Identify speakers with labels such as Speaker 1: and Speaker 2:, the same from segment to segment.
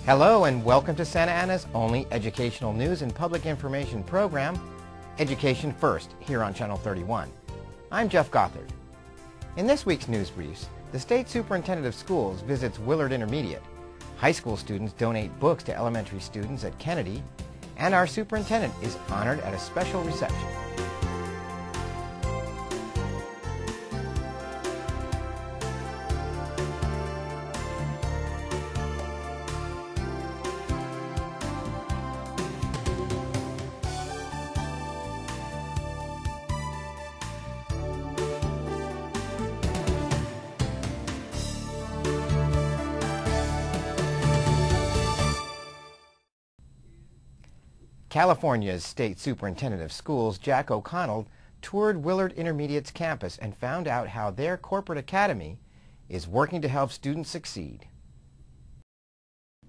Speaker 1: Hello and welcome to Santa Ana's only educational news and public information program, Education First, here on Channel 31. I'm Jeff Gothard. In this week's news briefs, the State Superintendent of Schools visits Willard Intermediate, high school students donate books to elementary students at Kennedy, and our superintendent is honored at a special reception. California's State Superintendent of Schools, Jack O'Connell, toured Willard Intermediate's campus and found out how their corporate academy is working to help students succeed.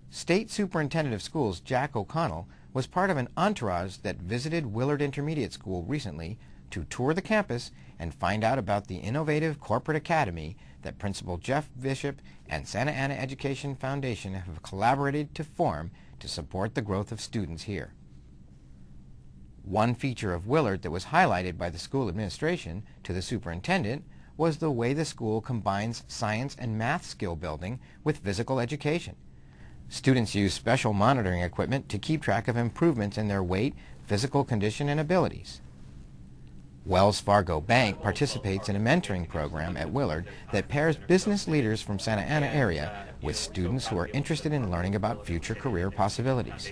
Speaker 1: State Superintendent of Schools, Jack O'Connell, was part of an entourage that visited Willard Intermediate School recently to tour the campus and find out about the innovative corporate academy that Principal Jeff Bishop and Santa Ana Education Foundation have collaborated to form to support the growth of students here. One feature of Willard that was highlighted by the school administration to the superintendent was the way the school combines science and math skill building with physical education. Students use special monitoring equipment to keep track of improvements in their weight, physical condition, and abilities. Wells Fargo Bank participates in a mentoring program at Willard that pairs business leaders from Santa Ana area with students who are interested in learning about future career possibilities.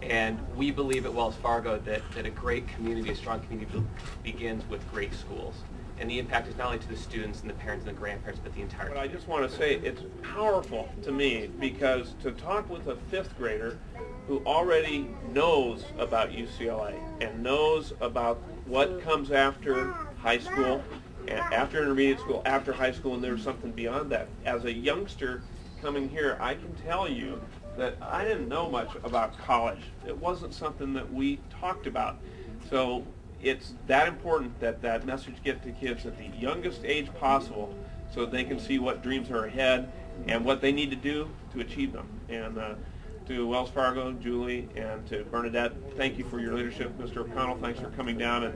Speaker 2: And we believe at Wells Fargo that a great community, a strong community, begins with great schools. And the impact is not only to the students and the parents and the grandparents, but the entire
Speaker 3: community. I just want to say it's powerful to me because to talk with a fifth grader who already knows about UCLA and knows about what comes after high school, after intermediate school, after high school, and there's something beyond that. As a youngster coming here, I can tell you that I didn't know much about college. It wasn't something that we talked about. So it's that important that that message gets to kids at the youngest age possible so they can see what dreams are ahead and what they need to do to achieve them. And to Wells Fargo, Julie, and to Bernadette, thank you for your leadership. Mr. O'Connell, thanks for coming down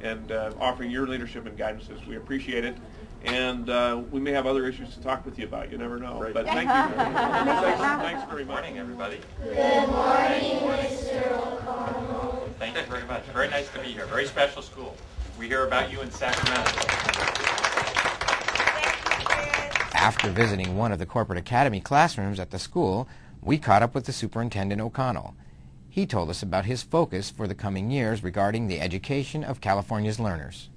Speaker 3: and offering your leadership and guidances. We appreciate it. And we may have other issues to talk with you about. You never know. Right. But thank you. Thanks very much.
Speaker 2: Good morning, everybody.
Speaker 4: Good morning, Mr. O'Connell.
Speaker 2: Thank you very much. Very nice to be here. Very special school. We hear about you in Sacramento.
Speaker 1: After visiting one of the corporate academy classrooms at the school, we caught up with the Superintendent O'Connell. He told us about his focus for the coming years regarding the education of California's learners.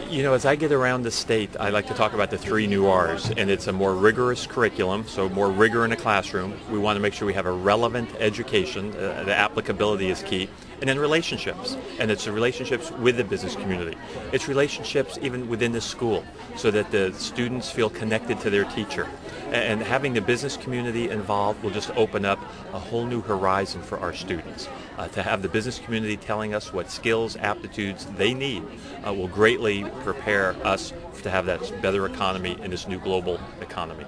Speaker 5: You know, as I get around the state, I like to talk about the 3 new R's, and it's a more rigorous curriculum, so more rigor in the classroom. We want to make sure we have a relevant education. The applicability is key. And then relationships, and it's the relationships with the business community. It's relationships even within the school, so that the students feel connected to their teacher. And having the business community involved will just open up a whole new horizon for our students. To have the business community telling us what skills, aptitudes they need will greatly prepare us to have that better economy in this new global economy.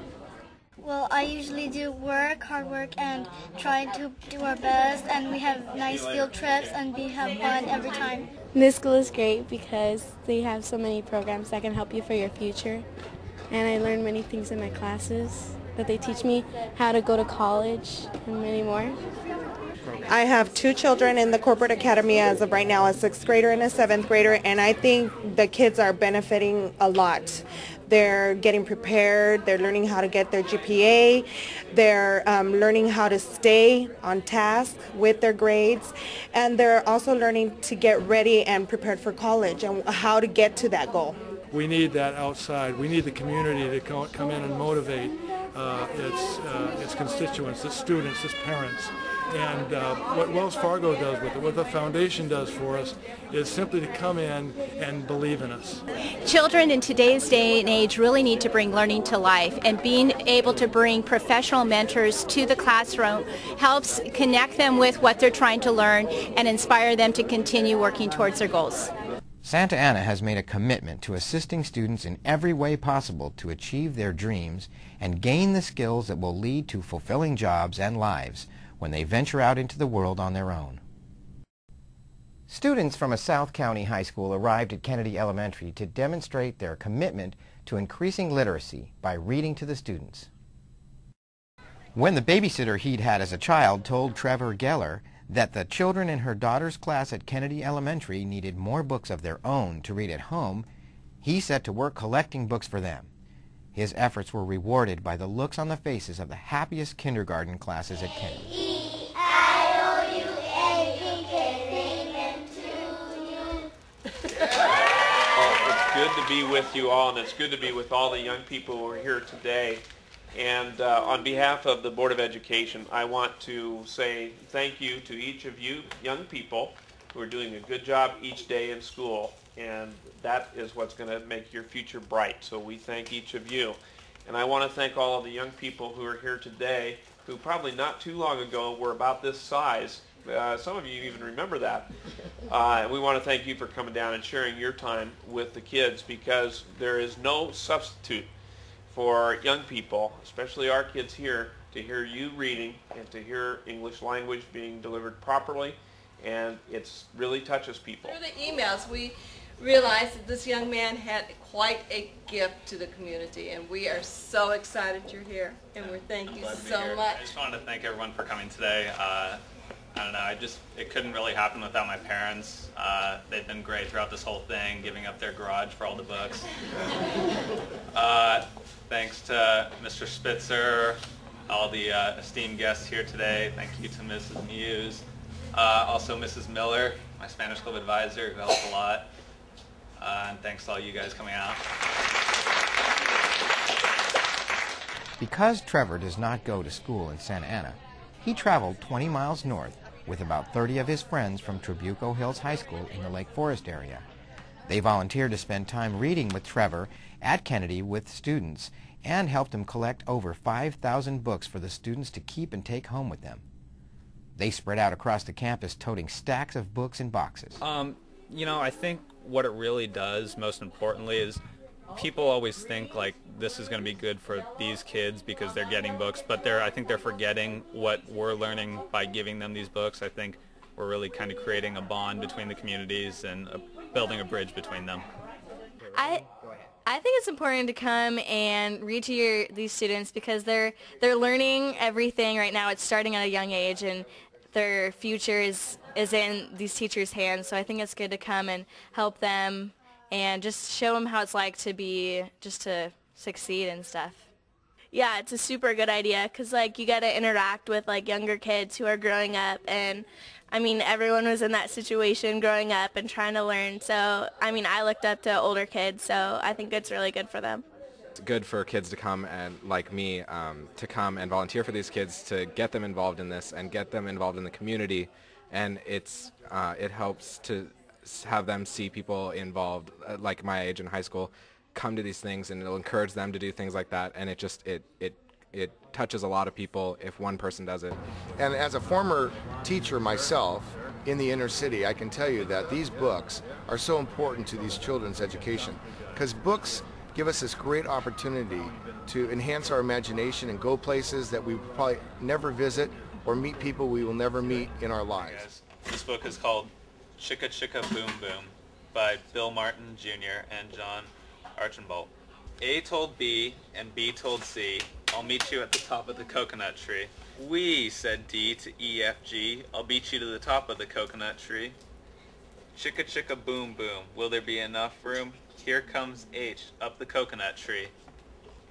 Speaker 4: Well, I usually do hard work, and try to do our best, and we have nice field trips, and we have fun every time.
Speaker 6: This school is great because they have so many programs that can help you for your future. And I learn many things in my classes that they teach me how to go to college and many more.
Speaker 7: I have 2 children in the corporate academy as of right now, a 6th grader and a 7th grader, and I think the kids are benefiting a lot. They're getting prepared, they're learning how to get their GPA, they're learning how to stay on task with their grades, and they're also learning to get ready and prepared for college and how to get to that goal.
Speaker 8: We need that outside. We need the community to come in and motivate its constituents, its students, its parents. And what Wells Fargo does with it, what the foundation does for us, is simply to come in and believe in us.
Speaker 9: Children in today's day and age really need to bring learning to life, and being able to bring professional mentors to the classroom helps connect them with what they're trying to learn and inspire them to continue working towards their goals.
Speaker 1: Santa Ana has made a commitment to assisting students in every way possible to achieve their dreams and gain the skills that will lead to fulfilling jobs and lives when they venture out into the world on their own. Students from a South County high school arrived at Kennedy Elementary to demonstrate their commitment to increasing literacy by reading to the students. When the babysitter he'd had as a child told Trevor Geller that the children in her daughter's class at Kennedy Elementary needed more books of their own to read at home, he set to work collecting books for them. His efforts were rewarded by the looks on the faces of the happiest kindergarten classes at Kennedy.
Speaker 3: Good to be with you all, and it's good to be with all the young people who are here today. And on behalf of the Board of Education, I want to say thank you to each of you young people who are doing a good job each day in school, and that is what's going to make your future bright. So we thank each of you. And I want to thank all of the young people who are here today who probably not too long ago were about this size. Some of you even remember that. And we want to thank you for coming down and sharing your time with the kids, because there is no substitute for young people, especially our kids here, to hear you reading and to hear English language being delivered properly, and it really touches people.
Speaker 10: Through the emails, we realized that this young man had quite a gift to the community, and we are so excited you're here, and we thank you so much.
Speaker 11: I just wanted to thank everyone for coming today. I don't know, it couldn't really happen without my parents. They've been great throughout this whole thing, giving up their garage for all the books. Thanks to Mr. Spitzer, all the esteemed guests here today. Thank you to Mrs. Muse. Also Mrs. Miller, my Spanish Club advisor, who helped a lot. And thanks to all you guys coming out.
Speaker 1: Because Trevor does not go to school in Santa Ana, he traveled 20 miles north with about 30 of his friends from Trabuco Hills High School in the Lake Forest area. They volunteered to spend time reading with Trevor at Kennedy with students and helped him collect over 5,000 books for the students to keep and take home with them. They spread out across the campus toting stacks of books in boxes.
Speaker 11: You know, I think what it really does, most importantly, is people always think like this is going to be good for these kids because they're getting books, but I think they're forgetting what we're learning by giving them these books. I think we're really kind of creating a bond between the communities and building a bridge between them.
Speaker 6: I think it's important to come and read to these students because they're learning everything right now. It's starting at a young age, and their future is in these teachers' hands. So I think it's good to come and help them and just show them how it's like to succeed and stuff. Yeah, it's a super good idea because like you got to interact with like younger kids who are growing up, and I mean everyone was in that situation growing up and trying to learn. So I mean I looked up to older kids, so I think it's really good for them.
Speaker 12: It's good for kids to come and like me to come and volunteer for these kids, to get them involved in this and get them involved in the community, and it helps to have them see people involved like my age in high school come to these things, and it'll encourage them to do things like that, and it touches a lot of people if one person does it.
Speaker 13: And as a former teacher myself in the inner city, I can tell you that these books are so important to these children's education, because books give us this great opportunity to enhance our imagination and go places that we will probably never visit, or meet people we will never meet in our lives.
Speaker 11: This book is called Chicka Chicka Boom Boom by Bill Martin Jr. and John Archambault. A told B and B told C, I'll meet you at the top of the coconut tree. We, said D to E, F, G, I'll beat you to the top of the coconut tree. Chicka chicka boom boom, will there be enough room? Here comes H up the coconut tree.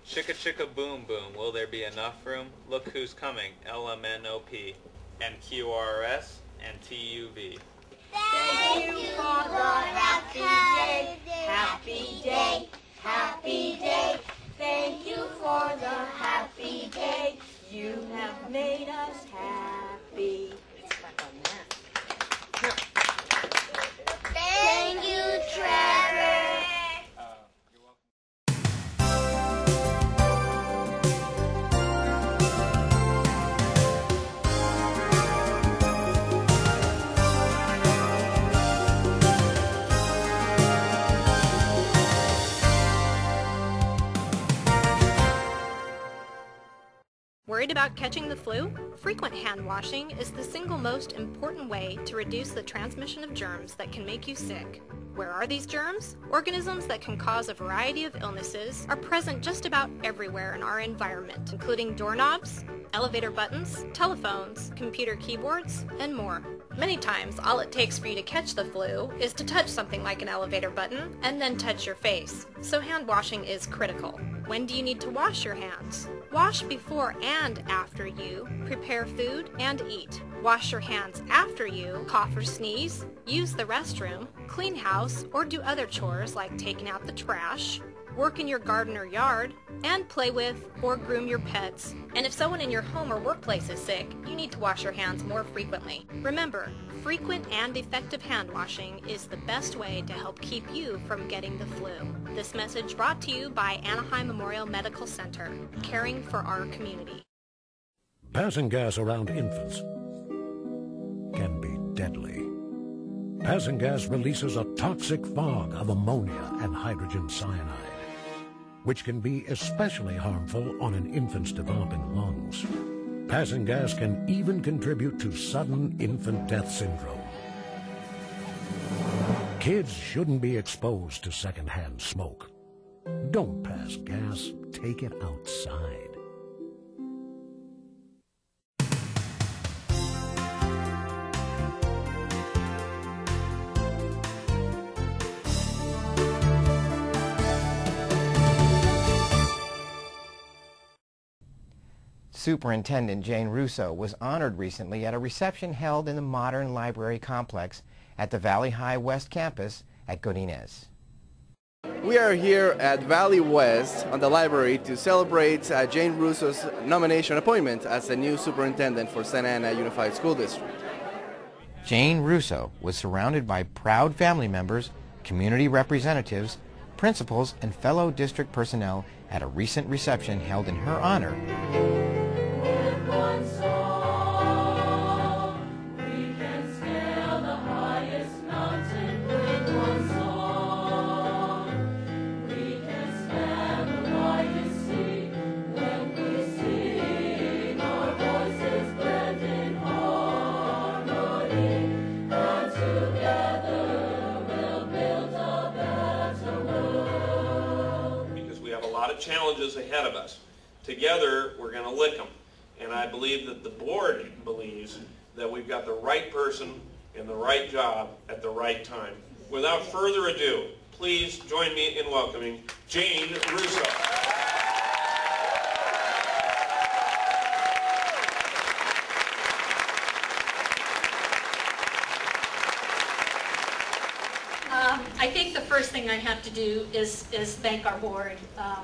Speaker 11: Chicka chicka boom boom, will there be enough room? Look who's coming, LMNOP, and QRS and TUV.
Speaker 14: Thank you for the happy day, happy day, happy day. Thank you for the happy day. You have made us happy. Thank you, Trevor.
Speaker 15: about catching the flu? Frequent hand washing is the single most important way to reduce the transmission of germs that can make you sick. Where are these germs? Organisms that can cause a variety of illnesses are present just about everywhere in our environment, including doorknobs, elevator buttons, telephones, computer keyboards, and more. Many times, all it takes for you to catch the flu is to touch something like an elevator button and then touch your face. So hand washing is critical. When do you need to wash your hands? Wash before and after you prepare food and eat. Wash your hands after you cough or sneeze, use the restroom, clean house, or do other chores like taking out the trash, work in your garden or yard, and play with or groom your pets. And if someone in your home or workplace is sick, you need to wash your hands more frequently. Remember, frequent and effective hand washing is the best way to help keep you from getting the flu. This message brought to you by Anaheim Memorial Medical Center, caring for our community.
Speaker 16: Passing gas around infants can be deadly. Passing gas releases a toxic fog of ammonia and hydrogen cyanide, which can be especially harmful on an infant's developing lungs. Passing gas can even contribute to sudden infant death syndrome. Kids shouldn't be exposed to secondhand smoke. Don't pass gas, take it outside.
Speaker 1: Superintendent Jane Russo was honored recently at a reception held in the modern library complex at the Valley High West campus at Godinez.
Speaker 17: We are here at Valley West on the library to celebrate Jane Russo's nomination appointment as the new superintendent for Santa Ana Unified School District.
Speaker 1: Jane Russo was surrounded by proud family members, community representatives, principals, and fellow district personnel at a recent reception held in her honor.
Speaker 3: Challenges ahead of us. Together, we're going to lick them. And I believe that the board believes that we've got the right person in the right job at the right time. Without further ado, please join me in welcoming Jane Russo.
Speaker 18: I think the first thing I have to do is thank our board,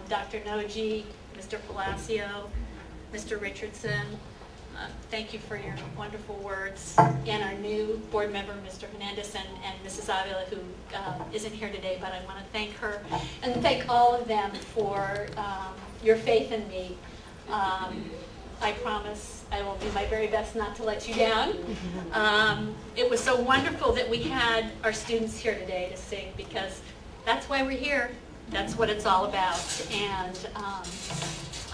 Speaker 18: Dr. Noji, Mr. Palacio, Mr. Richardson. Thank you for your wonderful words. And our new board member, Mr. Hernandez, and Mrs. Avila, who isn't here today, but I want to thank her and thank all of them for your faith in me. I promise I will do my very best not to let you down. It was so wonderful that we had our students here today to sing, because that's why we're here. That's what it's all about. And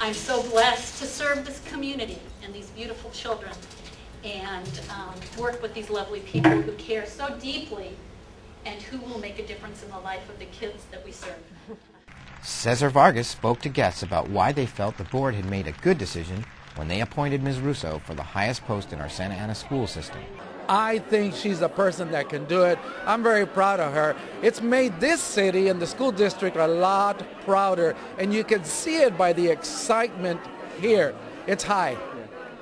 Speaker 18: I'm so blessed to serve this community and these beautiful children and work with these lovely people who care so deeply and who will make a difference in the life of the kids that we serve.
Speaker 1: Cesar Vargas spoke to guests about why they felt the board had made a good decision when they appointed Ms. Russo for the highest post in our Santa Ana school system.
Speaker 19: I think she's a person that can do it. I'm very proud of her. It's made this city and the school district a lot prouder, and you can see it by the excitement here. It's high.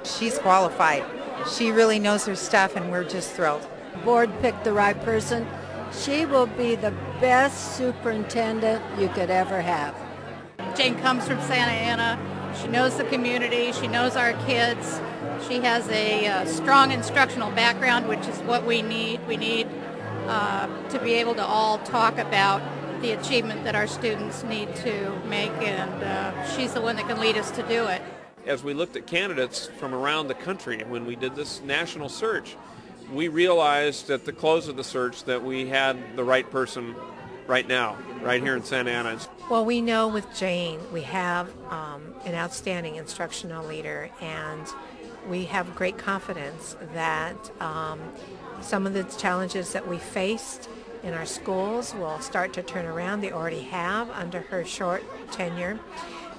Speaker 20: She's qualified. She really knows her stuff, and we're just thrilled.
Speaker 21: The board picked the right person. She will be the best superintendent you could ever have.
Speaker 22: Jane comes from Santa Ana. She knows the community. She knows our kids. She has a strong instructional background, which is what we need. We need to be able to all talk about the achievement that our students need to make, and she's the one that can lead us to do it.
Speaker 3: As we looked at candidates from around the country, and when we did this national search, we realized at the close of the search that we had the right person right now, right here in Santa Ana?
Speaker 2: Well, we know with Jane we have an outstanding instructional leader, and we have great confidence that some of the challenges that we faced in our schools will start to turn around. They already have under her short tenure.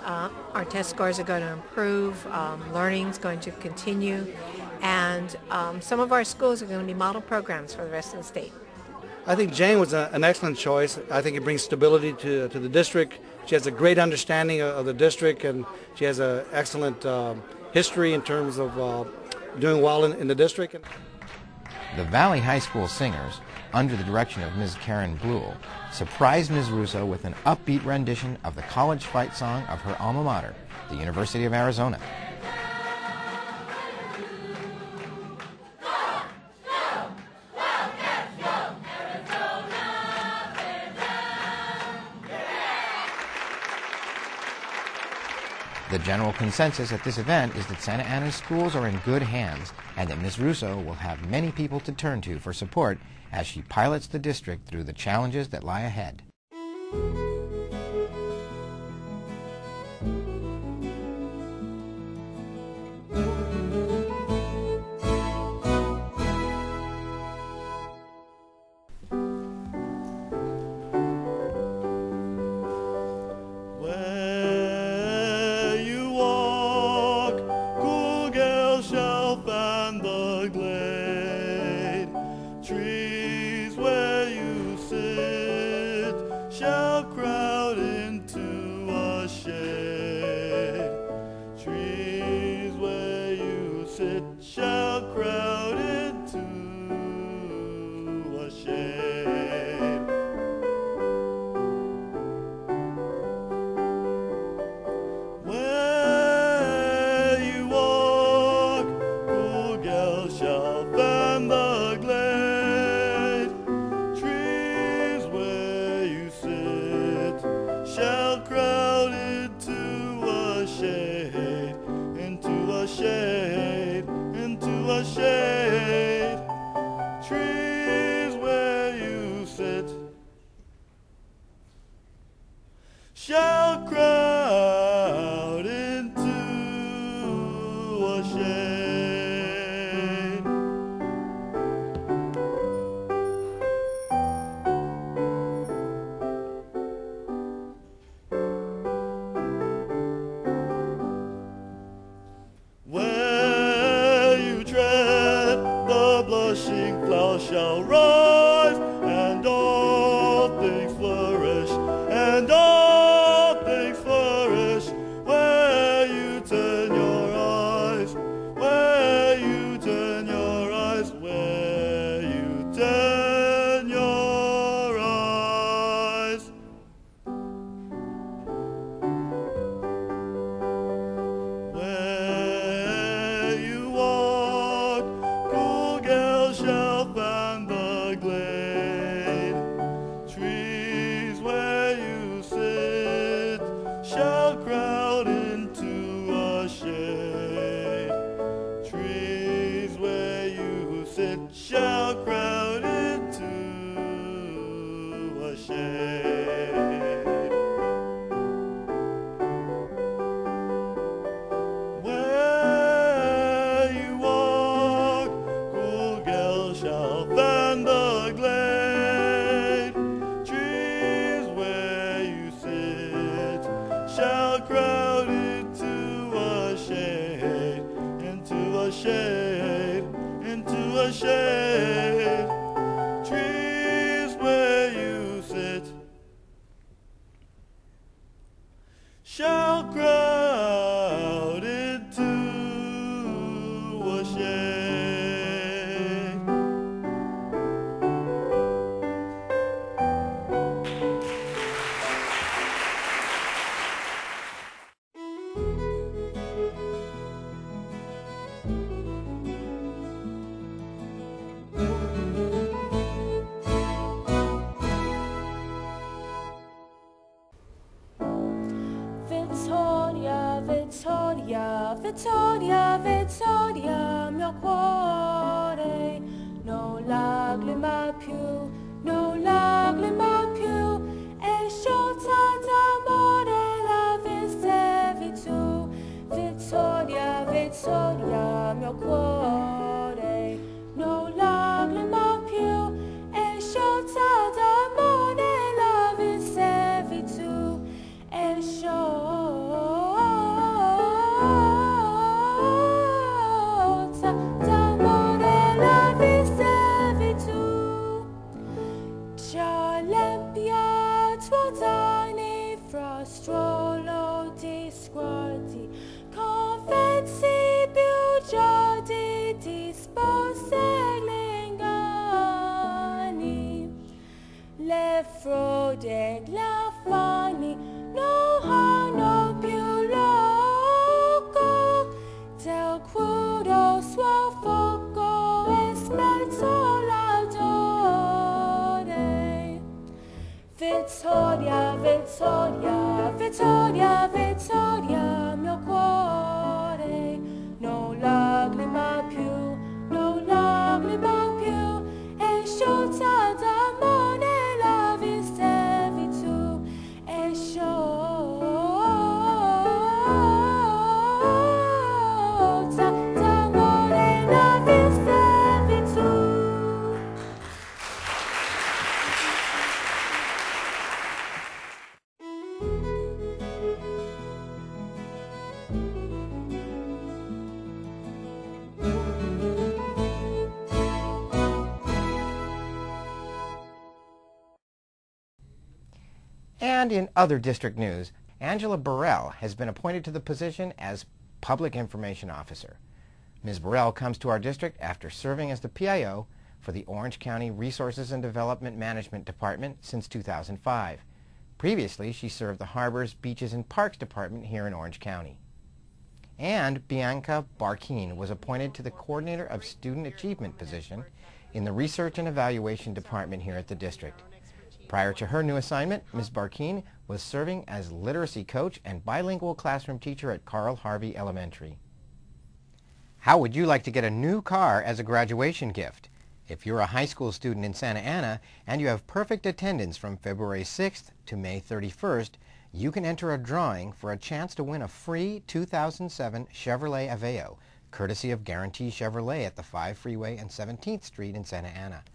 Speaker 2: Our test scores are going to improve, learning is going to continue, and some of our schools are going to be model programs for the rest of the state.
Speaker 5: I think Jane was an excellent choice. I think it brings stability to the district. She has a great understanding of the district, and she has an excellent history in terms of doing well in the district.
Speaker 1: The Valley High School singers, under the direction of Ms. Karen Blewell, surprised Ms. Russo with an upbeat rendition of the college fight song of her alma mater, the University of Arizona. The general consensus at this event is that Santa Ana's schools are in good hands and that Ms. Russo will have many people to turn to for support as she pilots the district through the challenges that lie ahead.
Speaker 23: Shall rise, and all things flourish, and all things flourish, where you turn your eyes, where you turn your eyes, where you turn your eyes. Where you walk, cool girls shall find the glade. Trees where you sit shall crowd into a shade. Trees where you sit shall crowd into a shade. Where you walk, cool girls shall find the glade. Trees where you sit shall crowd into a shade, into a shade, into a shade. Trees where you sit shall crowd into a shade.
Speaker 14: Vittoria, Vittoria, Vittoria, Vittoria, mio cuore, non lacrima più, non lacrima più, cuore, no lacrima più, e sciolta d'amore la vincevi tu, e sciolta d'amore la vincevi tu. Già l'empia tuotani fra strollo di sguardi, confezzi più giordi di spose e inganni, le frode, gli affanni non hanno più loco del crudo suo fuoco e smerzolatore. Vittoria, vittoria, vittoria, vittoria, mio cuore, no lacrima più, no lacrima più, e sciolta d'amore la vincevi tu, e sciolta d'amore la vincevi tu.
Speaker 1: And in other district news, Angela Burrell has been appointed to the position as Public Information Officer. Ms. Burrell comes to our district after serving as the PIO for the Orange County Resources and Development Management Department since 2005. Previously, she served the Harbors, Beaches, and Parks Department here in Orange County. And Bianca Barkeen was appointed to the Coordinator of Student Achievement position in the Research and Evaluation Department here at the district. Prior to her new assignment, Ms. Barkeen was serving as literacy coach and bilingual classroom teacher at Carl Harvey Elementary. How would you like to get a new car as a graduation gift? If you're a high school student in Santa Ana and you have perfect attendance from February 6th to May 31st, you can enter a drawing for a chance to win a free 2007 Chevrolet Aveo, courtesy of Guarantee Chevrolet at the 5 Freeway and 17th Street in Santa Ana.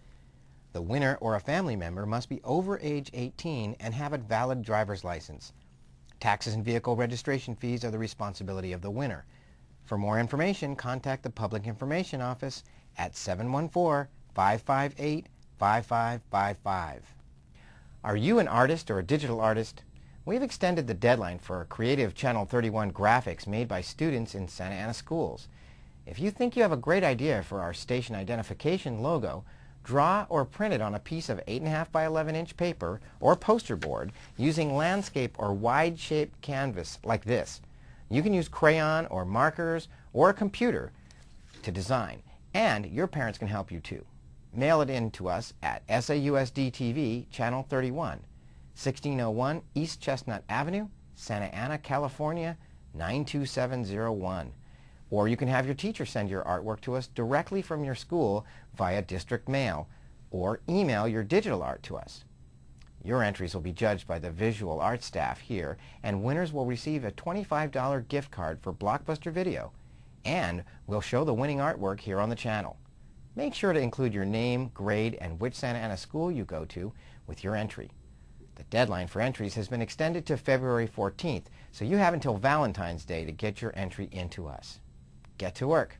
Speaker 1: The winner or a family member must be over age 18 and have a valid driver's license. Taxes and vehicle registration fees are the responsibility of the winner. For more information, contact the Public Information Office at 714-558-5555. Are you an artist or a digital artist? We've extended the deadline for creative Channel 31 graphics made by students in Santa Ana schools. If you think you have a great idea for our station identification logo, draw or print it on a piece of 8.5 by 11 inch paper or poster board using landscape or wide-shaped canvas like this. You can use crayon or markers or a computer to design, and your parents can help you too. Mail it in to us at SAUSD-TV, Channel 31, 1601 East Chestnut Avenue, Santa Ana, California, 92701. Or you can have your teacher send your artwork to us directly from your school via district mail, or email your digital art to us. Your entries will be judged by the visual art staff here, and winners will receive a $25 gift card for Blockbuster Video, and we'll show the winning artwork here on the channel. Make sure to include your name, grade, and which Santa Ana school you go to with your entry. The deadline for entries has been extended to February 14th, so you have until Valentine's Day to get your entry into us. Get to work.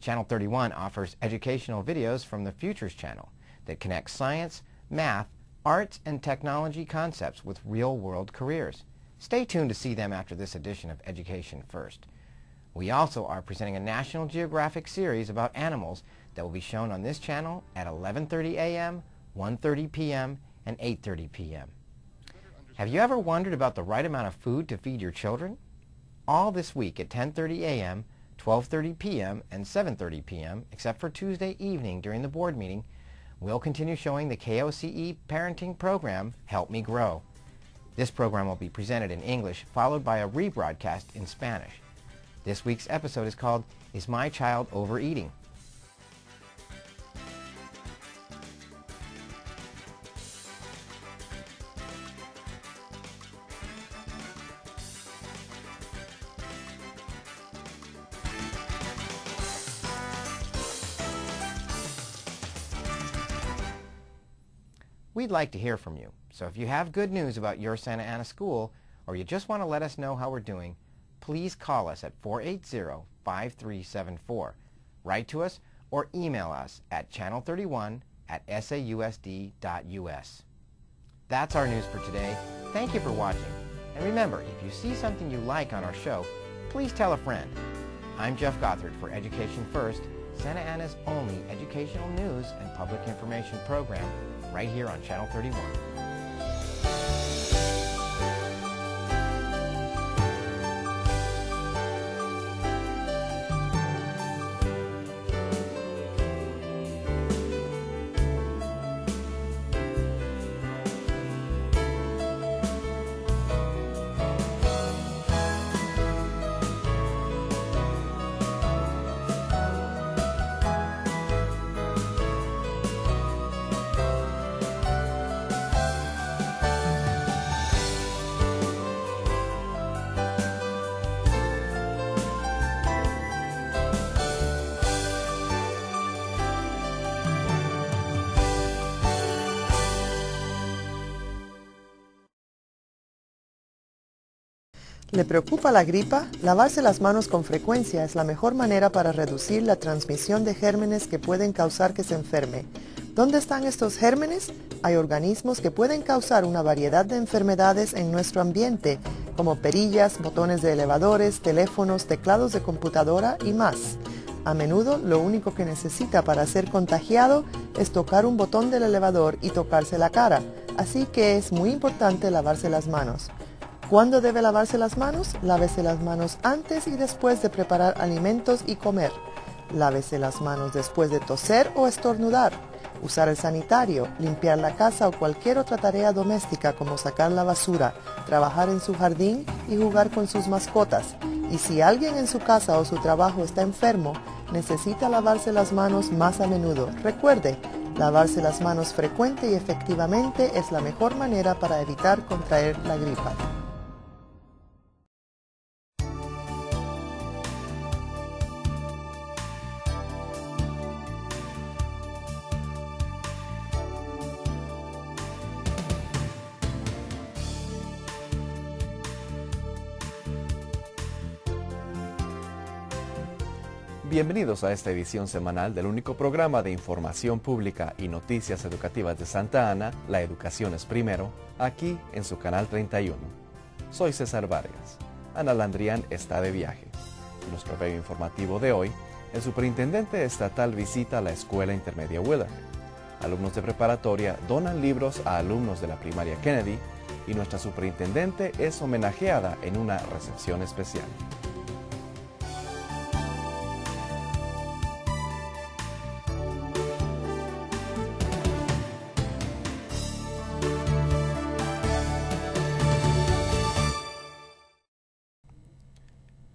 Speaker 1: Channel 31 offers educational videos from the Futures Channel that connect science, math, arts, and technology concepts with real-world careers. Stay tuned to see them after this edition of Education First. We also are presenting a National Geographic series about animals that will be shown on this channel at 11:30 a.m., 1:30 p.m., and 8:30 p.m. Have you ever wondered about the right amount of food to feed your children? All this week at 10:30 a.m., 12:30 p.m., and 7:30 p.m., except for Tuesday evening during the board meeting, we'll continue showing the KOCE parenting program, Help Me Grow. This program will be presented in English, followed by a rebroadcast in Spanish. This week's episode is called, Is My Child Overeating? We'd like to hear from you, so if you have good news about your Santa Ana school, or you just want to let us know how we're doing, please call us at 480-5374. Write to us or email us at channel31@sausd.us. That's our news for today. Thank you for watching. And remember, if you see something you like on our show, please tell a friend. I'm Jeff Gothard for Education First, Santa Ana's only educational news and public information program, right here on Channel 31.
Speaker 4: ¿Le preocupa la gripa? Lavarse las manos con frecuencia es la mejor manera para reducir la transmisión de gérmenes que pueden causar que se enferme. ¿Dónde están estos gérmenes? Hay organismos que pueden causar una variedad de enfermedades en nuestro ambiente, como perillas, botones de elevadores, teléfonos, teclados de computadora y más. A menudo, lo único que necesita para ser contagiado es tocar un botón del elevador y tocarse la cara, así que es muy importante lavarse las manos. ¿Cuándo debe lavarse las manos? Lávese las manos antes y después de preparar alimentos y comer. Lávese las manos después de toser o estornudar. Usar el sanitario, limpiar la casa o cualquier otra tarea doméstica como sacar la basura, trabajar en su jardín y jugar con sus mascotas. Y si alguien en su casa o su trabajo está enfermo, necesita lavarse las manos más a menudo. Recuerde, lavarse las manos frecuente y efectivamente es la mejor manera para evitar contraer la gripa.
Speaker 7: Bienvenidos a esta edición semanal del único programa de información pública y noticias educativas de Santa Ana, La Educación es Primero, aquí en su canal 31. Soy César Vargas. Ana Landrián está de viaje. En nuestro breve informativo de hoy, el superintendente estatal visita la Escuela Intermedia Willard. Alumnos de preparatoria donan libros a alumnos de la primaria Kennedy y nuestra superintendente es homenajeada en una recepción especial.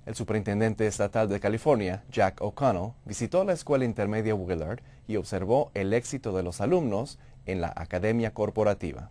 Speaker 7: El superintendente estatal de California, Jack O'Connell, visitó la escuela intermedia Willard y observó el éxito de los alumnos en la academia corporativa.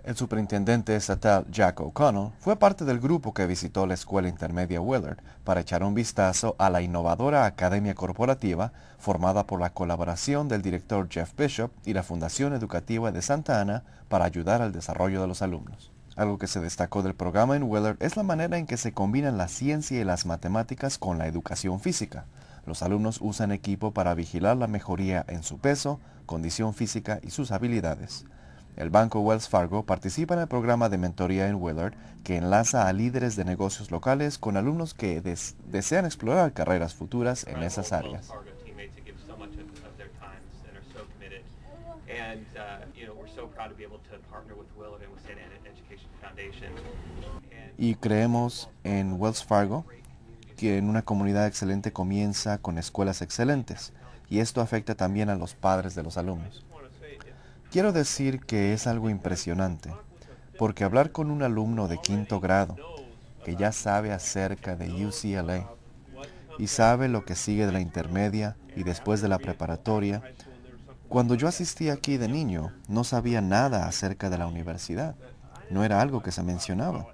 Speaker 7: El superintendente estatal Jack O'Connell fue parte del grupo que visitó la escuela intermedia Willard para echar un vistazo a la innovadora academia corporativa formada por la colaboración del director Jeff Bishop y la Fundación Educativa de Santa Ana para ayudar al desarrollo de los alumnos. Algo que se destacó del programa en Willard es la manera en que se combinan la ciencia y las matemáticas con la educación física. Los alumnos usan equipo para vigilar la mejoría en su peso, condición física y sus habilidades. El banco Wells Fargo participa en el programa de mentoría en Willard que enlaza a líderes de negocios locales con alumnos que desean explorar carreras futuras en esas áreas. Y creemos en Wells Fargo que en una comunidad excelente comienza con escuelas excelentes, y esto afecta también a los padres de los alumnos. Quiero decir que es algo impresionante, porque hablar con un alumno de quinto grado que ya sabe acerca de UCLA y sabe lo que sigue de la intermedia y después de la preparatoria. Cuando yo asistí aquí de niño, no sabía nada acerca de la universidad. No era algo que se mencionaba.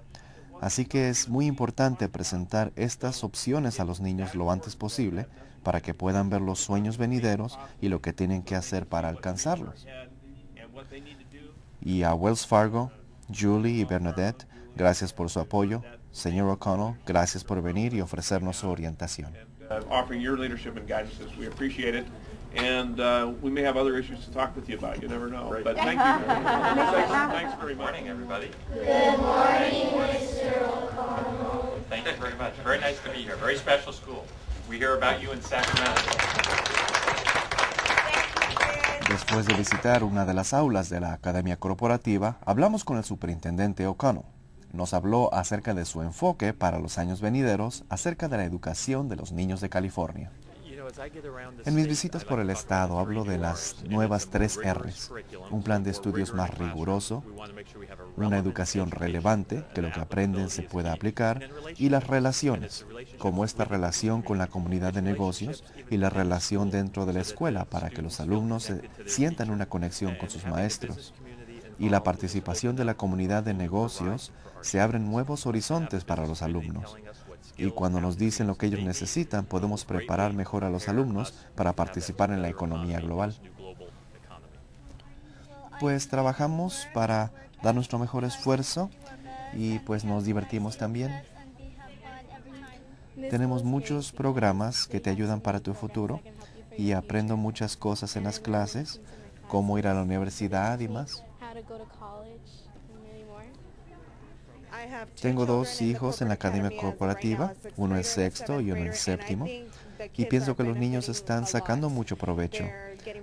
Speaker 7: Así que es muy importante presentar estas opciones a los niños lo antes posible para que puedan ver los sueños venideros y lo que tienen que hacer para alcanzarlos. Y a Wells Fargo, Julie y Bernadette, gracias por su apoyo. Señor O'Connell, gracias por venir y ofrecernos su orientación.
Speaker 3: Offering your leadership and guidance, we appreciate it. And we may have other issues to talk with you about. You never know. But thank you. Thanks very much.
Speaker 8: Good morning, everybody.
Speaker 14: Good morning, Mr. O'Connell.
Speaker 8: Thank you very much. Very nice to be here. Very special school. We hear about you in Sacramento.
Speaker 7: Después de visitar una de las aulas de la Academia Corporativa, hablamos con el superintendente O'Connell. Nos habló acerca de su enfoque para los años venideros, acerca de la educación de los niños de California. En mis visitas por el estado hablo de las nuevas 3 R's, un plan de estudios más riguroso, una educación relevante, que lo que aprenden se pueda aplicar, y las relaciones, como esta relación con la comunidad de negocios y la relación dentro de la escuela para que los alumnos sientan una conexión con sus maestros. Y la participación de la comunidad de negocios, se abren nuevos horizontes para los alumnos. Y cuando nos dicen lo que ellos necesitan, podemos preparar mejor a los alumnos para participar en la economía global. Pues trabajamos para dar nuestro mejor esfuerzo y pues nos divertimos también. Tenemos muchos programas que te ayudan para tu futuro y aprendo muchas cosas en las clases, cómo ir a la universidad y más. Tengo 2 hijos en la Academia Corporativa, uno en 6º y uno en 7º, y pienso que los niños están sacando mucho provecho.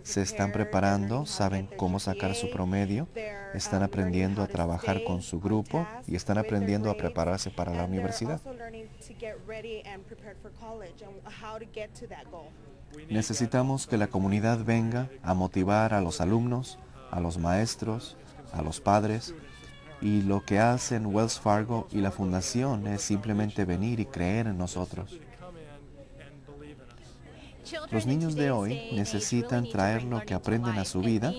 Speaker 7: Se están preparando, saben cómo sacar su promedio, están aprendiendo a trabajar con su grupo y están aprendiendo a prepararse para la universidad. Necesitamos que la comunidad venga a motivar a los alumnos, a los maestros, a los padres. Y lo que hacen Wells Fargo y la Fundación es simplemente venir y creer en nosotros. Los niños de hoy necesitan traer lo que aprenden a su vida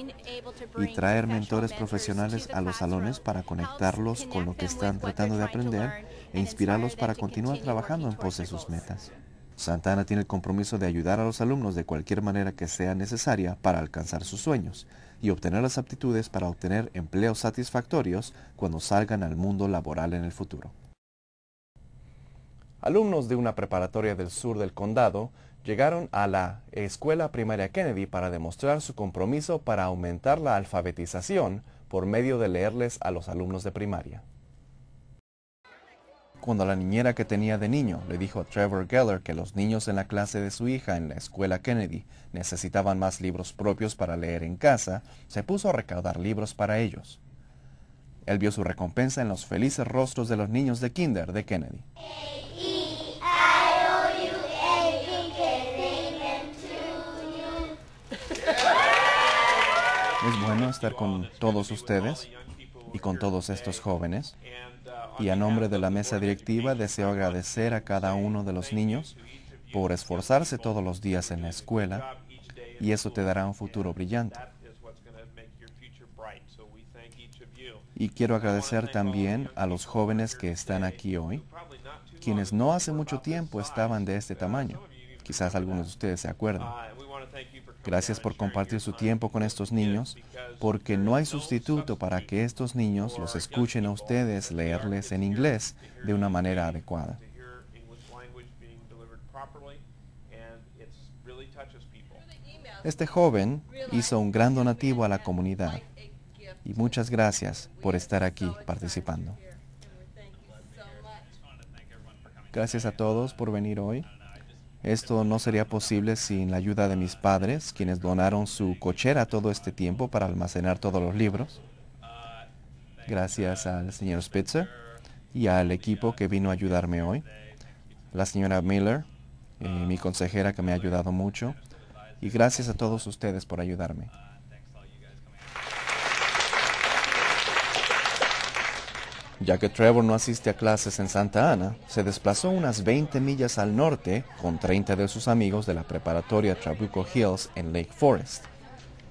Speaker 7: y traer mentores profesionales a los salones para conectarlos con lo que están tratando de aprender e inspirarlos para continuar trabajando en pos de sus metas. Santa Ana tiene el compromiso de ayudar a los alumnos de cualquier manera que sea necesaria para alcanzar sus sueños y obtener las aptitudes para obtener empleos satisfactorios cuando salgan al mundo laboral en el futuro. Alumnos de una preparatoria del sur del condado llegaron a la Escuela Primaria Kennedy para demostrar su compromiso para aumentar la alfabetización por medio de leerles a los alumnos de primaria. Cuando la niñera que tenía de niño le dijo a Trevor Geller que los niños en la clase de su hija en la escuela Kennedy necesitaban más libros propios para leer en casa, se puso a recaudar libros para ellos. Él vio su recompensa en los felices rostros de los niños de kinder de Kennedy. Es bueno estar con todos ustedes y con todos estos jóvenes. Y a nombre de la mesa directiva deseo agradecer a cada uno de los niños por esforzarse todos los días en la escuela, y eso te dará un futuro brillante. Y quiero agradecer también a los jóvenes que están aquí hoy, quienes no hace mucho tiempo estaban de este tamaño. Quizás algunos de ustedes se acuerdan. Gracias por compartir su tiempo con estos niños, porque no hay sustituto para que estos niños los escuchen a ustedes leerles en inglés de una manera adecuada. Este joven hizo un gran donativo a la comunidad y muchas gracias por estar aquí participando. Gracias a todos por venir hoy. Esto no sería posible sin la ayuda de mis padres, quienes donaron su cochera todo este tiempo para almacenar todos los libros. Gracias al señor Spitzer y al equipo que vino a ayudarme hoy. La señora Miller, mi consejera que me ha ayudado mucho. Y gracias a todos ustedes por ayudarme. Ya que Trevor no asiste a clases en Santa Ana, se desplazó unas 20 millas al norte con 30 de sus amigos de la preparatoria Trabuco Hills en Lake Forest.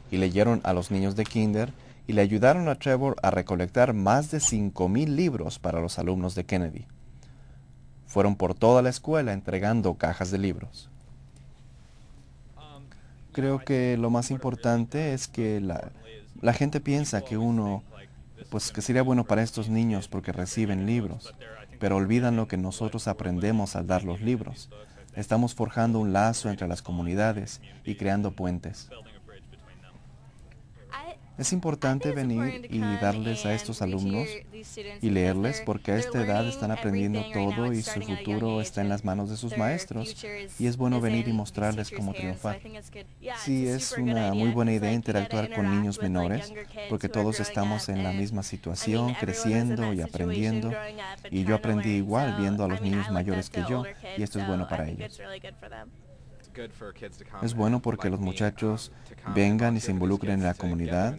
Speaker 7: Y leyeron a los niños de kinder y le ayudaron a Trevor a recolectar más de 5,000 libros para los alumnos de Kennedy. Fueron por toda la escuela entregando cajas de libros. Creo que lo más importante es que La gente piensa que que sería bueno para estos niños porque reciben libros, pero olvidan lo que nosotros aprendemos al dar los libros. Estamos forjando un lazo entre las comunidades y creando puentes. Es importante venir y darles a estos alumnos y leerles porque a esta edad están aprendiendo todo y su futuro está en las manos de sus maestros y es bueno venir y mostrarles cómo triunfar. Sí, es una muy buena idea interactuar con niños menores porque todos estamos en la misma situación, creciendo y aprendiendo, y yo aprendí igual viendo a los niños mayores que yo y esto es bueno para ellos. Es bueno porque los muchachos vengan y se involucren en la comunidad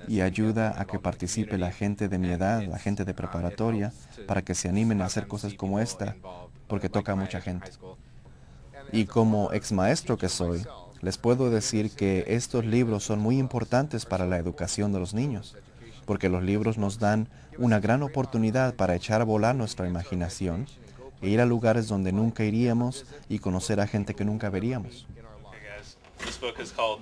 Speaker 7: y ayuda a que participe la gente de mi edad, la gente de preparatoria, para que se animen a hacer cosas como esta, porque toca a mucha gente. Y como ex maestro que soy, les puedo decir que estos libros son muy importantes para la educación de los niños, porque los libros nos dan una gran oportunidad para echar a volar nuestra imaginación e ir a lugares donde nunca iríamos y conocer a gente que nunca veríamos.
Speaker 11: Hey guys, this book is called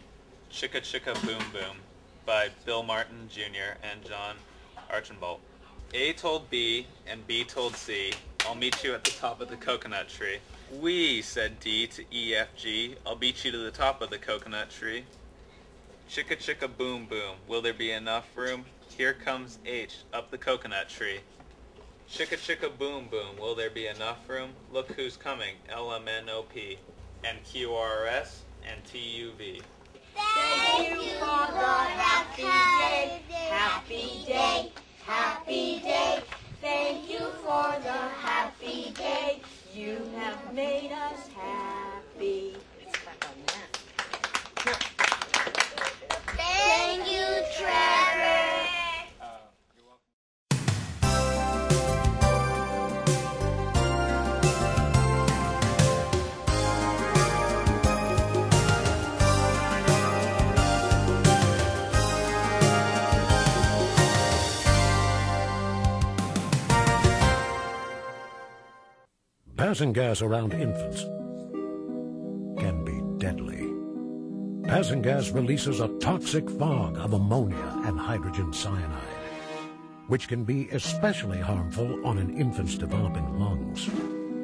Speaker 11: Chicka Chicka Boom Boom by Bill Martin Jr. and John Archambault. A told B and B told C, I'll meet you at the top of the coconut tree. We, said D to E, F, G, I'll beat you to the top of the coconut tree. Chicka chicka boom boom, will there be enough room? Here comes H, up the coconut tree. Chicka chicka boom boom, will there be enough room? Look who's coming, LMNOP, and QRS and TUV.
Speaker 14: Thank you for the happy day, happy day, happy day. Thank you for the happy day. You have made us happy. Thank you, Trevor.
Speaker 16: Passing gas around infants can be deadly. Passing gas releases a toxic fog of ammonia and hydrogen cyanide, which can be especially harmful on an infant's developing lungs.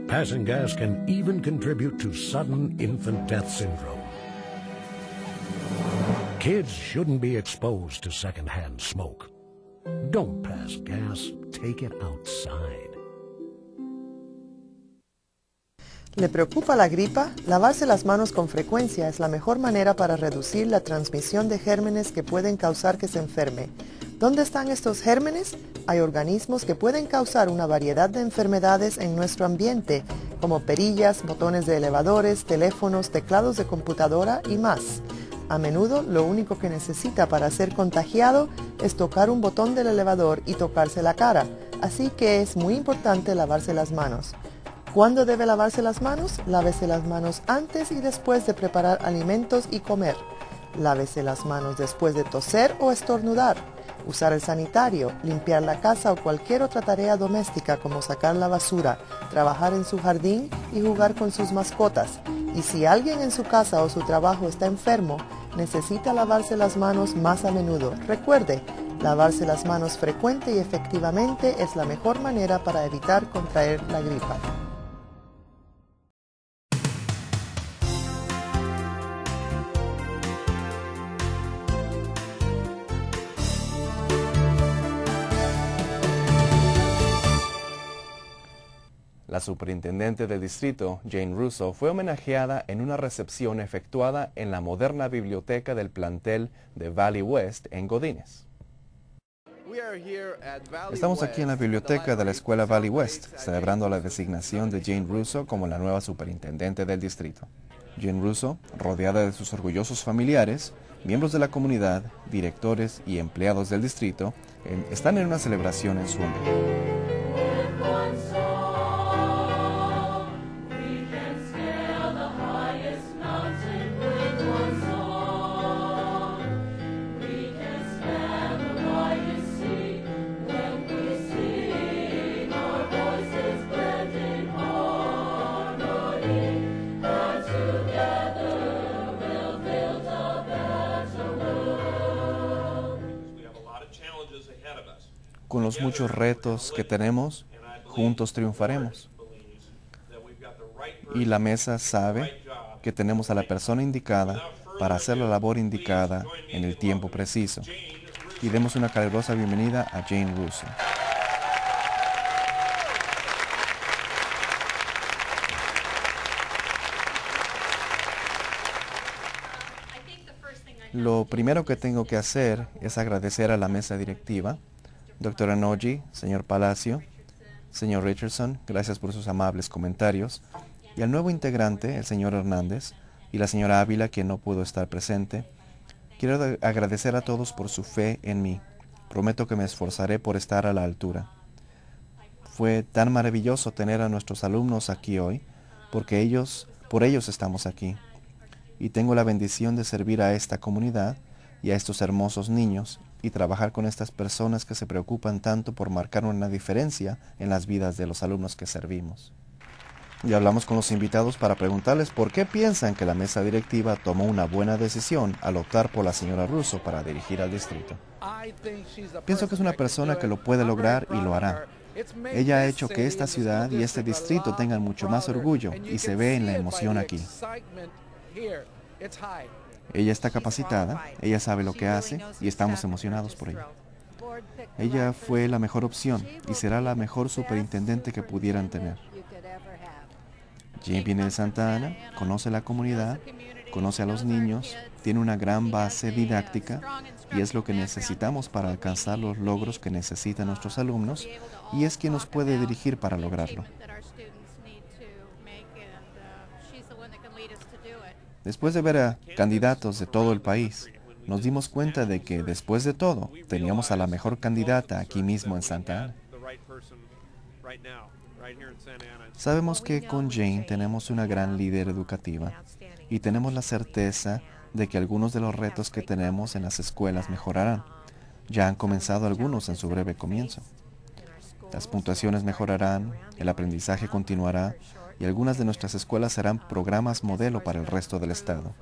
Speaker 16: Passing gas can even contribute to sudden infant death syndrome. Kids shouldn't be exposed to secondhand smoke. Don't pass gas, take it outside.
Speaker 4: ¿Le preocupa la gripa? Lavarse las manos con frecuencia es la mejor manera para reducir la transmisión de gérmenes que pueden causar que se enferme. ¿Dónde están estos gérmenes? Hay organismos que pueden causar una variedad de enfermedades en nuestro ambiente, como perillas, botones de elevadores, teléfonos, teclados de computadora y más. A menudo, lo único que necesita para ser contagiado es tocar un botón del elevador y tocarse la cara, así que es muy importante lavarse las manos. ¿Cuándo debe lavarse las manos? Lávese las manos antes y después de preparar alimentos y comer. Lávese las manos después de toser o estornudar. Usar el sanitario, limpiar la casa o cualquier otra tarea doméstica como sacar la basura, trabajar en su jardín y jugar con sus mascotas. Y si alguien en su casa o su trabajo está enfermo, necesita lavarse las manos más a menudo. Recuerde, lavarse las manos frecuente y efectivamente es la mejor manera para evitar contraer la gripa.
Speaker 7: La superintendente del distrito, Jane Russo, fue homenajeada en una recepción efectuada en la moderna biblioteca del plantel de Valley West en Godinez. Estamos aquí en la biblioteca de la escuela Valley West, celebrando la designación de Jane Russo como la nueva superintendente del distrito. Jane Russo, rodeada de sus orgullosos familiares, miembros de la comunidad, directores y empleados del distrito, están en una celebración en su honor. Con los muchos retos que tenemos, juntos triunfaremos. Y la mesa sabe que tenemos a la persona indicada para hacer la labor indicada en el tiempo preciso. Y demos una calurosa bienvenida a Jane Russo. Lo primero que tengo que hacer es agradecer a la mesa directiva, doctora Noji, señor Palacio, señor Richardson, gracias por sus amables comentarios, y al nuevo integrante, el señor Hernández, y la señora Ávila, quien no pudo estar presente. Quiero agradecer a todos por su fe en mí. Prometo que me esforzaré por estar a la altura. Fue tan maravilloso tener a nuestros alumnos aquí hoy, porque por ellos estamos aquí. Y tengo la bendición de servir a esta comunidad y a estos hermosos niños y trabajar con estas personas que se preocupan tanto por marcar una diferencia en las vidas de los alumnos que servimos. Y hablamos con los invitados para preguntarles por qué piensan que la mesa directiva tomó una buena decisión al optar por la señora Russo para dirigir al distrito. Pienso que es una persona que lo puede lograr y lo hará. Ella ha hecho que esta ciudad y este distrito tengan mucho más orgullo y se ve en la emoción aquí. Ella está capacitada, ella sabe lo que hace y estamos emocionados por ella. Ella fue la mejor opción y será la mejor superintendente que pudieran tener. Jane viene de Santa Ana, conoce la comunidad, conoce a los niños, tiene una gran base didáctica y es lo que necesitamos para alcanzar los logros que necesitan nuestros alumnos y es quien nos puede dirigir para lograrlo. Después de ver a candidatos de todo el país, nos dimos cuenta de que, después de todo, teníamos a la mejor candidata aquí mismo en Santa Ana. Sabemos que con Jane tenemos una gran líder educativa y tenemos la certeza de que algunos de los retos que tenemos en las escuelas mejorarán. Ya han comenzado algunos en su breve comienzo. Las puntuaciones mejorarán, el aprendizaje continuará, y algunas de nuestras escuelas serán programas modelo para el resto del estado.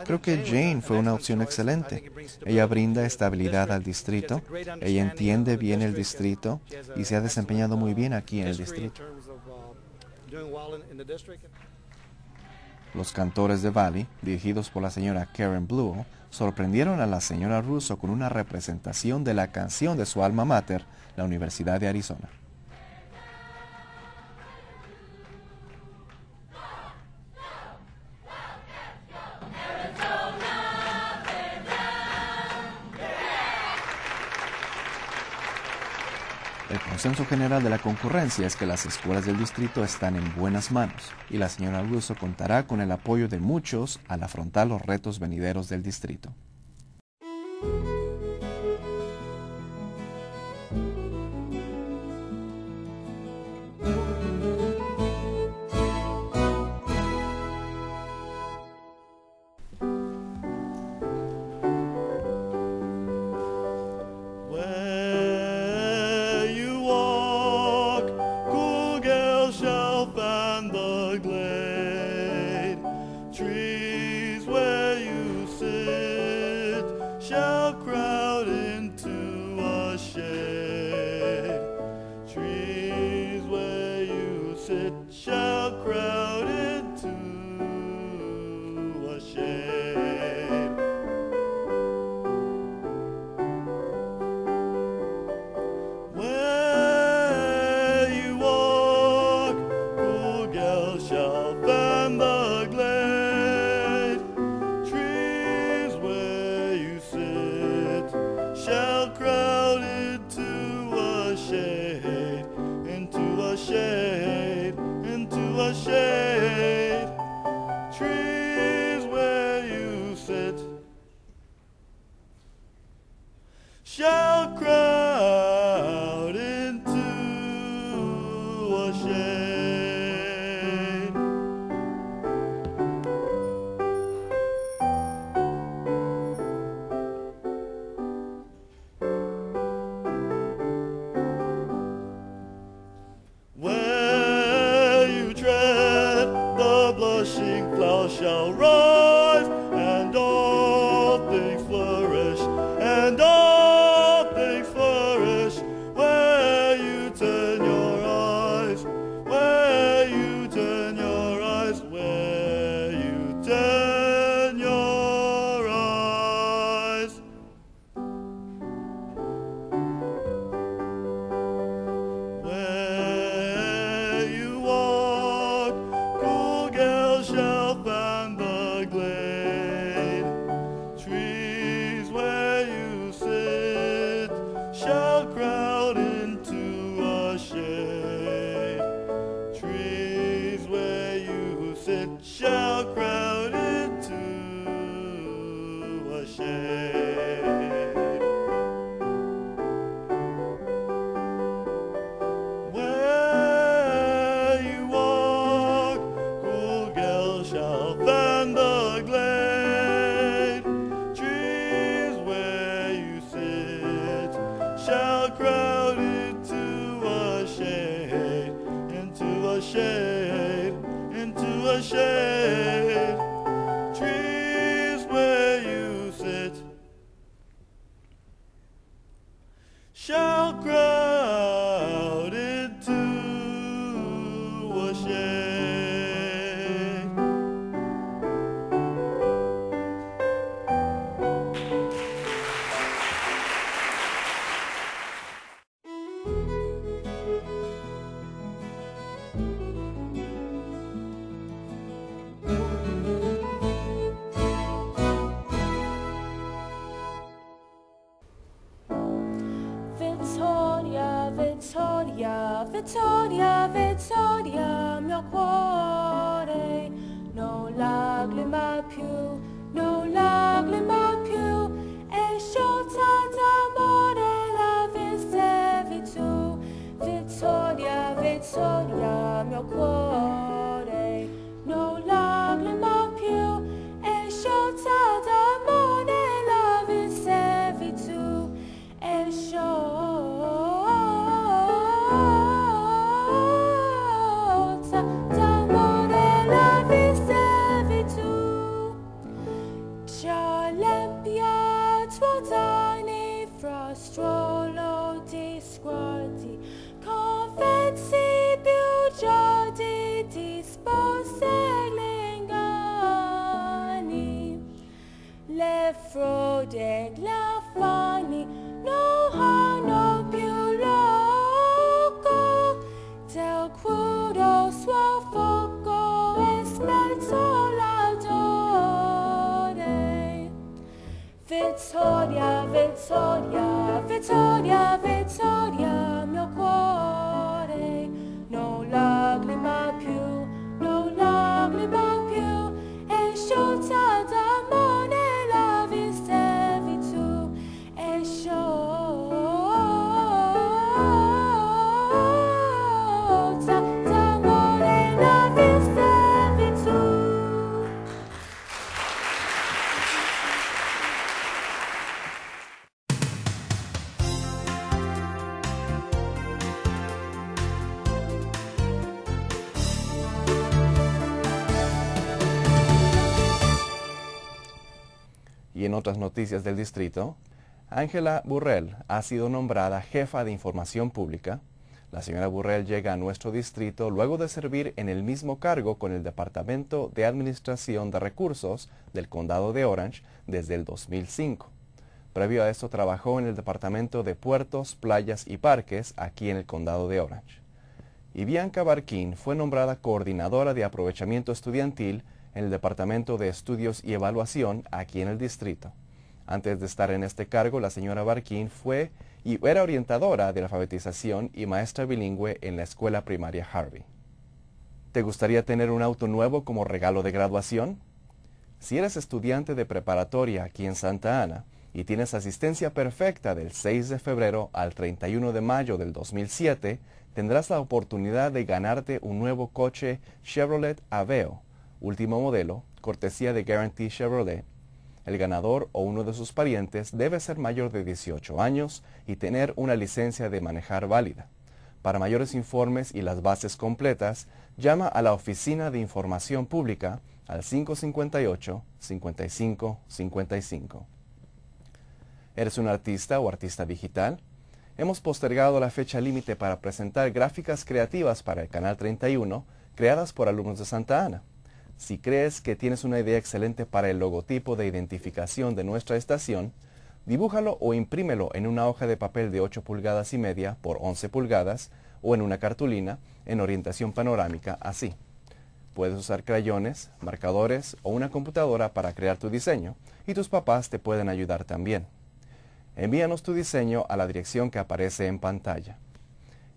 Speaker 7: Creo que Jane fue una opción excelente. Ella brinda estabilidad al distrito, ella entiende bien el distrito y se ha desempeñado muy bien aquí en el distrito. Los cantores de Valley, dirigidos por la señora Karen Blue, sorprendieron a la señora Russo con una representación de la canción de su alma mater, la Universidad de Arizona. El consenso general de la concurrencia es que las escuelas del distrito están en buenas manos y la señora Russo contará con el apoyo de muchos al afrontar los retos venideros del distrito.
Speaker 23: Into a shade, sit shall crowd into a shade. Where you walk, cool gale shall fan the glade. Trees where you sit shall crowd into a shade, into a shade, into a shade. Trees where you sit shall crowd into a shade.
Speaker 14: Vittoria, Vittoria, Vittoria, Vittoria, mio cuore, no lagrima più, no lagrima più, è sciolta d'amore la vistevi tu. Vittoria, Vittoria, mio cuore, no lagrima più, è sciolta d'amore la vistevi tu. È sciolta d'amore la vistevi tu. Già l'empia tuo danni fra strollo di sguardi, convezzi più giorni disposte gli inganni, le frode, gli affanni non hanno più loco del crudo suo fuoco e spezzo l'ardore. Vittoria, Vittoria, Vittoria, Vittoria, mio cuore, no lagrima più, no lagrima più, è sciolta d'amore la vistevi tu, è sciolta d'amore la vistevi tu.
Speaker 7: Y en otras noticias del distrito, Ángela Burrell ha sido nombrada jefa de información pública. La señora Burrell llega a nuestro distrito luego de servir en el mismo cargo con el Departamento de Administración de Recursos del Condado de Orange desde el 2005. Previo a esto trabajó en el Departamento de Puertos, Playas y Parques aquí en el Condado de Orange. Y Bianca Barquín fue nombrada coordinadora de aprovechamiento estudiantil en el Departamento de Estudios y Evaluación aquí en el distrito. Antes de estar en este cargo, la señora Barquín fue y era orientadora de la alfabetización y maestra bilingüe en la escuela primaria Harvey. ¿Te gustaría tener un auto nuevo como regalo de graduación? Si eres estudiante de preparatoria aquí en Santa Ana y tienes asistencia perfecta del 6 de febrero al 31 de mayo del 2007, tendrás la oportunidad de ganarte un nuevo coche Chevrolet Aveo, último modelo, cortesía de Guarantee Chevrolet. El ganador o uno de sus parientes debe ser mayor de 18 años y tener una licencia de manejar válida. Para mayores informes y las bases completas, llama a la Oficina de Información Pública al 558-5555. ¿Eres un artista o artista digital? Hemos postergado la fecha límite para presentar gráficas creativas para el Canal 31 creadas por alumnos de Santa Ana. Si crees que tienes una idea excelente para el logotipo de identificación de nuestra estación, dibújalo o imprímelo en una hoja de papel de 8 pulgadas y media por 11 pulgadas o en una cartulina en orientación panorámica así. Puedes usar crayones, marcadores o una computadora para crear tu diseño y tus papás te pueden ayudar también. Envíanos tu diseño a la dirección que aparece en pantalla.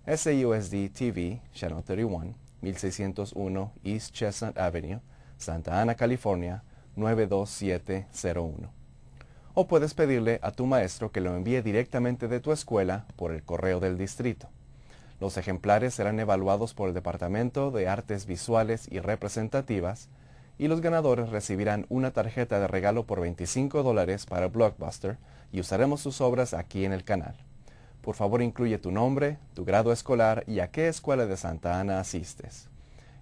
Speaker 7: SAUSD-TV, Channel 31, 1601 East Chestnut Avenue, Santa Ana, California, 92701. O puedes pedirle a tu maestro que lo envíe directamente de tu escuela por el correo del distrito. Los ejemplares serán evaluados por el Departamento de Artes Visuales y Representativas y los ganadores recibirán una tarjeta de regalo por $25 para Blockbuster y usaremos sus obras aquí en el canal. Por favor, incluye tu nombre, tu grado escolar y a qué escuela de Santa Ana asistes.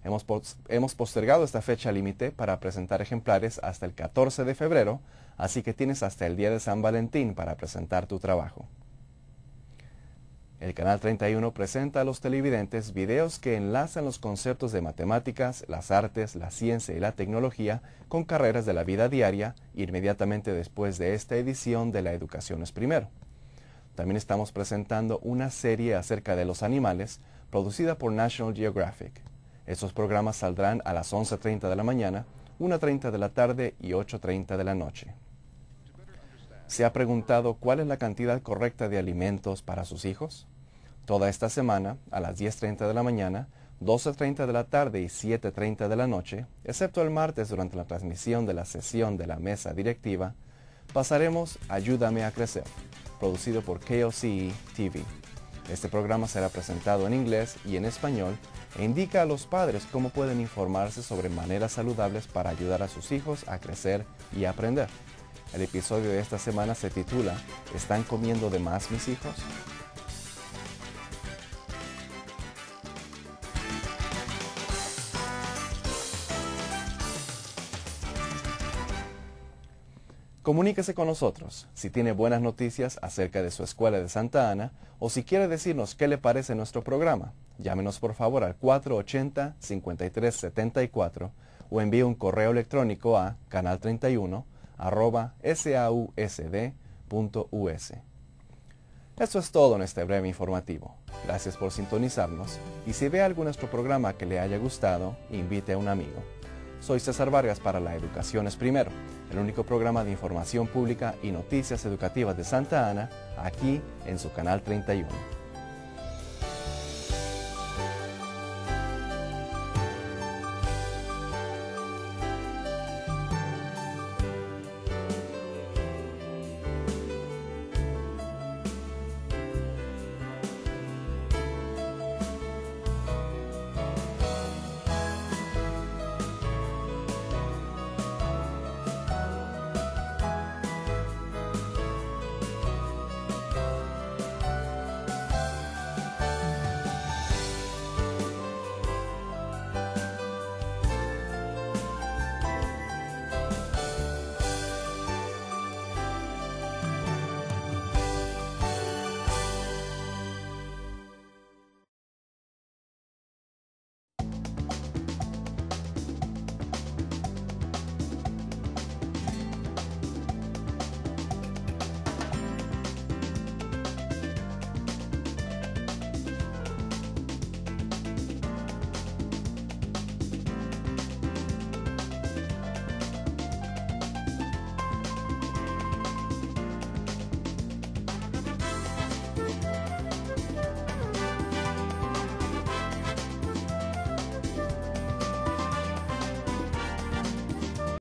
Speaker 7: Hemos postergado esta fecha límite para presentar ejemplares hasta el 14 de febrero, así que tienes hasta el día de San Valentín para presentar tu trabajo. El Canal 31 presenta a los televidentes videos que enlazan los conceptos de matemáticas, las artes, la ciencia y la tecnología con carreras de la vida diaria inmediatamente después de esta edición de La Educación es Primero. También estamos presentando una serie acerca de los animales producida por National Geographic. Estos programas saldrán a las 11:30 de la mañana, 1:30 de la tarde y 8:30 de la noche. ¿Se ha preguntado cuál es la cantidad correcta de alimentos para sus hijos? Toda esta semana, a las 10:30 de la mañana, 12:30 de la tarde y 7:30 de la noche, excepto el martes durante la transmisión de la sesión de la mesa directiva, pasaremos Ayúdame a Crecer, producido por SAUSD-TV. Este programa será presentado en inglés y en español e indica a los padres cómo pueden informarse sobre maneras saludables para ayudar a sus hijos a crecer y aprender. El episodio de esta semana se titula ¿Están comiendo de más mis hijos? Comuníquese con nosotros si tiene buenas noticias acerca de su escuela de Santa Ana o si quiere decirnos qué le parece nuestro programa. Llámenos por favor al 480-5374 o envíe un correo electrónico a canal31@sausd.us. Esto es todo en este breve informativo. Gracias por sintonizarnos y si ve algo en nuestro programa que le haya gustado, invite a un amigo. Soy César Vargas para La Educación es Primero, el único programa de información pública y noticias educativas de Santa Ana, aquí en su Canal 31.